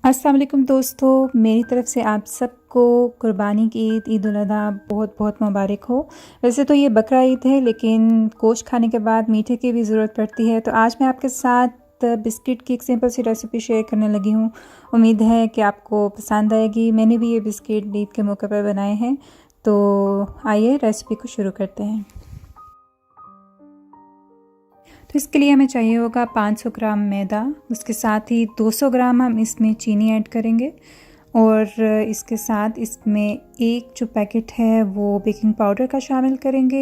अस्सलाम वालेकुम दोस्तों, मेरी तरफ़ से आप सबको कुर्बानी की ईद, ईद उल अज़हा बहुत बहुत मुबारक हो। वैसे तो ये बकरा ईद है, लेकिन गोश्त खाने के बाद मीठे की भी ज़रूरत पड़ती है। तो आज मैं आपके साथ बिस्किट की एक सिंपल सी रेसिपी शेयर करने लगी हूँ। उम्मीद है कि आपको पसंद आएगी। मैंने भी ये बिस्किट ईद के मौके पर बनाए हैं। तो आइए रेसिपी को शुरू करते हैं। तो इसके लिए हमें चाहिए होगा 500 ग्राम मैदा, उसके साथ ही 200 ग्राम हम इसमें चीनी ऐड करेंगे और इसके साथ इसमें एक जो पैकेट है वो बेकिंग पाउडर का शामिल करेंगे।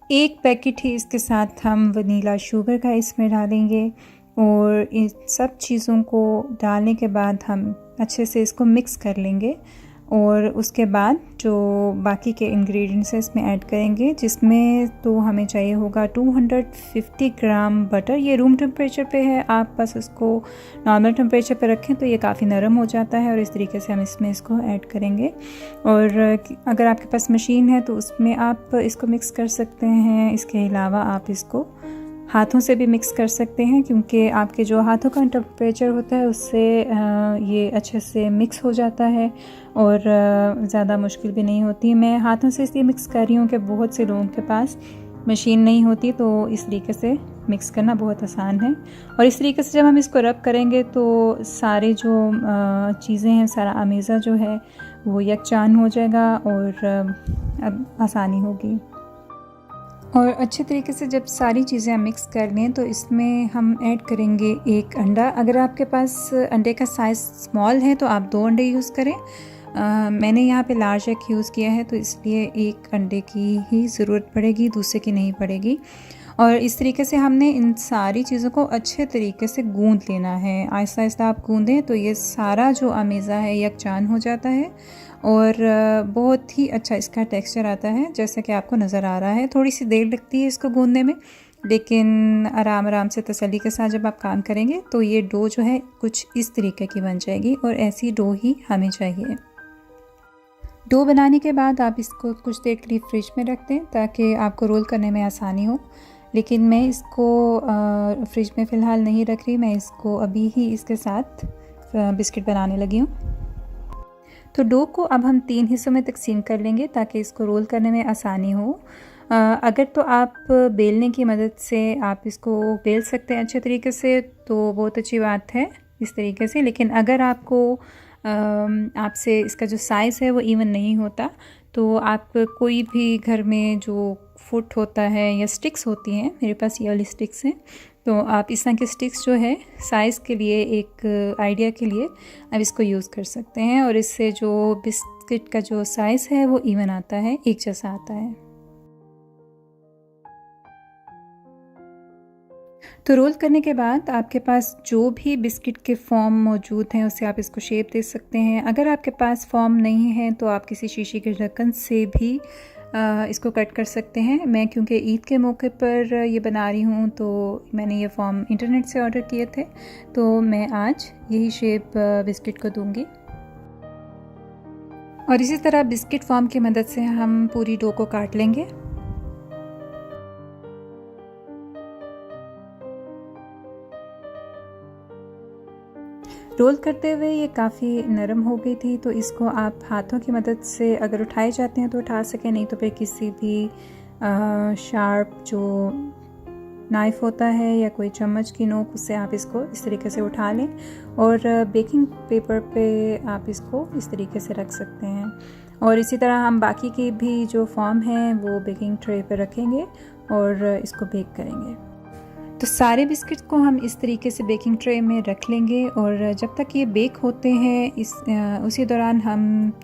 एक पैकेट ही इसके साथ हम वनीला शुगर का इसमें डालेंगे और इन सब चीज़ों को डालने के बाद हम अच्छे से इसको मिक्स कर लेंगे और उसके बाद जो बाकी के इंग्रेडिएंट्स हैं इसमें ऐड करेंगे, जिसमें तो हमें चाहिए होगा 250 ग्राम बटर। ये रूम टेम्परेचर पे है, आप बस उसको नॉर्मल टेम्परेचर पे रखें तो ये काफ़ी नरम हो जाता है और इस तरीके से हम इसमें इसको ऐड करेंगे। और अगर आपके पास मशीन है तो उसमें आप इसको मिक्स कर सकते हैं। इसके अलावा आप इसको हाथों से भी मिक्स कर सकते हैं, क्योंकि आपके जो हाथों का टेम्परेचर होता है उससे ये अच्छे से मिक्स हो जाता है और ज़्यादा मुश्किल भी नहीं होती। मैं हाथों से इसलिए मिक्स कर रही हूँ कि बहुत से लोगों के पास मशीन नहीं होती, तो इस तरीके से मिक्स करना बहुत आसान है। और इस तरीके से जब हम इसको रब करेंगे तो सारे जो चीज़ें हैं, सारा अमेज़ा जो है वो यकजान हो जाएगा और अब आसानी होगी। और अच्छे तरीके से जब सारी चीज़ें हम मिक्स कर लें तो इसमें हम ऐड करेंगे एक अंडा। अगर आपके पास अंडे का साइज़ स्मॉल है तो आप 2 अंडे यूज़ करें। मैंने यहाँ पे लार्ज एग यूज़ किया है, तो इसलिए एक अंडे की ही ज़रूरत पड़ेगी, दूसरे की नहीं पड़ेगी। और इस तरीके से हमने इन सारी चीज़ों को अच्छे तरीके से गूंद लेना है। आहिस्ता आहिस्ता आप गूंदें तो ये सारा जो अमेज़ा है यकजान हो जाता है और बहुत ही अच्छा इसका टेक्सचर आता है, जैसा कि आपको नज़र आ रहा है। थोड़ी सी देर लगती है इसको गूंदने में, लेकिन आराम आराम से तसल्ली के साथ जब आप काम करेंगे तो ये डो जो है कुछ इस तरीके की बन जाएगी और ऐसी डो ही हमें चाहिए। डो बनाने के बाद आप इसको कुछ देर के लिए फ्रिज में रख दें ताकि आपको रोल करने में आसानी हो। लेकिन मैं इसको फ्रिज में फ़िलहाल नहीं रख रही, मैं इसको अभी ही इसके साथ बिस्किट बनाने लगी हूँ। तो डो को अब हम 3 हिस्सों में तकसीम कर लेंगे ताकि इसको रोल करने में आसानी हो। अगर तो आप बेलने की मदद से आप इसको बेल सकते हैं अच्छे तरीके से तो बहुत अच्छी बात है इस तरीके से। लेकिन अगर आपको आपसे इसका जो साइज़ है वो इवन नहीं होता तो आप कोई भी घर में जो फुट होता है या स्टिक्स होती हैं, मेरे पास ये वाली स्टिक्स हैं, तो आप इस तरह के स्टिक्स जो है साइज़ के लिए, एक आइडिया के लिए आप इसको यूज़ कर सकते हैं और इससे जो बिस्किट का जो साइज़ है वो इवन आता है, एक जैसा आता है। तो रोल करने के बाद आपके पास जो भी बिस्किट के फॉर्म मौजूद हैं उससे आप इसको शेप दे सकते हैं। अगर आपके पास फॉर्म नहीं है तो आप किसी शीशे के ढक्कन से भी इसको कट कर सकते हैं। मैं क्योंकि ईद के मौके पर ये बना रही हूँ तो मैंने ये फॉर्म इंटरनेट से ऑर्डर किए थे, तो मैं आज यही शेप बिस्किट को दूँगी। और इसी तरह बिस्किट फॉर्म की मदद से हम पूरी डो को काट लेंगे। रोल करते हुए ये काफ़ी नरम हो गई थी, तो इसको आप हाथों की मदद से अगर उठाए जाते हैं तो उठा सकें, नहीं तो फिर किसी भी शार्प जो नाइफ़ होता है या कोई चम्मच की नोक, उससे आप इसको इस तरीके से उठा लें और बेकिंग पेपर पे आप इसको इस तरीके से रख सकते हैं। और इसी तरह हम बाकी की भी जो फॉर्म है वो बेकिंग ट्रे पे रखेंगे और इसको बेक करेंगे। तो सारे बिस्किट्स को हम इस तरीके से बेकिंग ट्रे में रख लेंगे और जब तक ये बेक होते हैं उसी दौरान हम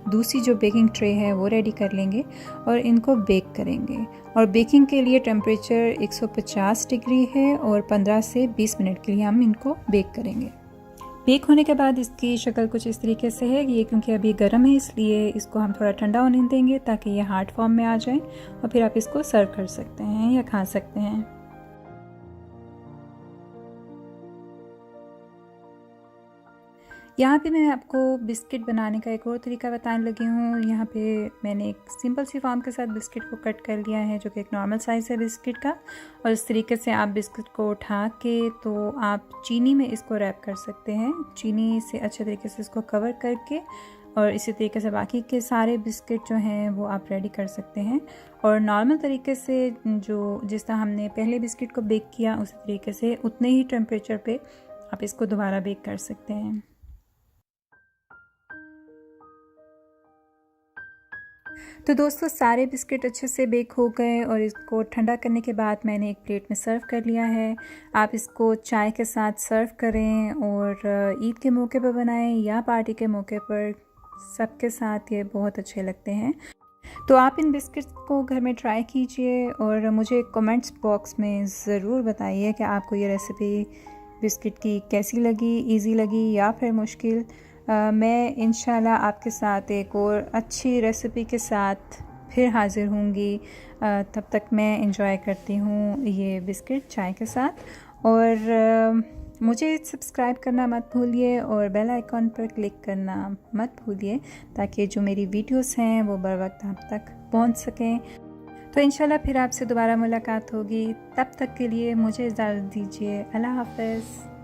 दूसरी जो बेकिंग ट्रे है वो रेडी कर लेंगे और इनको बेक करेंगे। और बेकिंग के लिए टेम्परेचर 150 डिग्री है और 15 से 20 मिनट के लिए हम इनको बेक करेंगे। बेक होने के बाद इसकी शक्ल कुछ इस तरीके से है। ये क्योंकि अभी गर्म है इसलिए इसको हम थोड़ा ठंडा होने देंगे ताकि ये हार्ड फॉर्म में आ जाए और फिर आप इसको सर्व कर सकते हैं या खा सकते हैं। यहाँ पे मैं आपको बिस्किट बनाने का एक और तरीका बताने लगी हूँ। यहाँ पे मैंने एक सिंपल सी फॉर्म के साथ बिस्किट को कट कर लिया है, जो कि एक नॉर्मल साइज़ है बिस्किट का। और इस तरीके से आप बिस्किट को उठा के तो आप चीनी में इसको रैप कर सकते हैं, चीनी से अच्छे तरीके से इसको कवर करके। और इसी तरीके से बाकी के सारे बिस्किट जो हैं वो आप रेडी कर सकते हैं। और नॉर्मल तरीके से जिस तरह हमने पहले बिस्किट को बेक किया, उसी तरीके से उतने ही टेम्परेचर पे आप इसको दोबारा बेक कर सकते हैं। तो दोस्तों सारे बिस्किट अच्छे से बेक हो गए और इसको ठंडा करने के बाद मैंने एक प्लेट में सर्व कर लिया है। आप इसको चाय के साथ सर्व करें और ईद के मौके पर बनाएं या पार्टी के मौके पर, सबके साथ ये बहुत अच्छे लगते हैं। तो आप इन बिस्किट्स को घर में ट्राई कीजिए और मुझे कमेंट्स बॉक्स में ज़रूर बताइए कि आपको ये रेसिपी बिस्किट की कैसी लगी, इजी लगी या फिर मुश्किल। मैं इंशाल्लाह आपके साथ एक और अच्छी रेसिपी के साथ फिर हाज़िर होंगी। तब तक मैं इंजॉय करती हूँ ये बिस्किट चाय के साथ। और मुझे सब्सक्राइब करना मत भूलिए और बेल आइकॉन पर क्लिक करना मत भूलिए, ताकि जो मेरी वीडियोस हैं वो बर वक्त आप तक पहुँच सकें। तो इंशाल्लाह फिर आपसे दोबारा मुलाकात होगी। तब तक के लिए मुझे इजाज़त दीजिए। अल्लाह हाफ़िज़।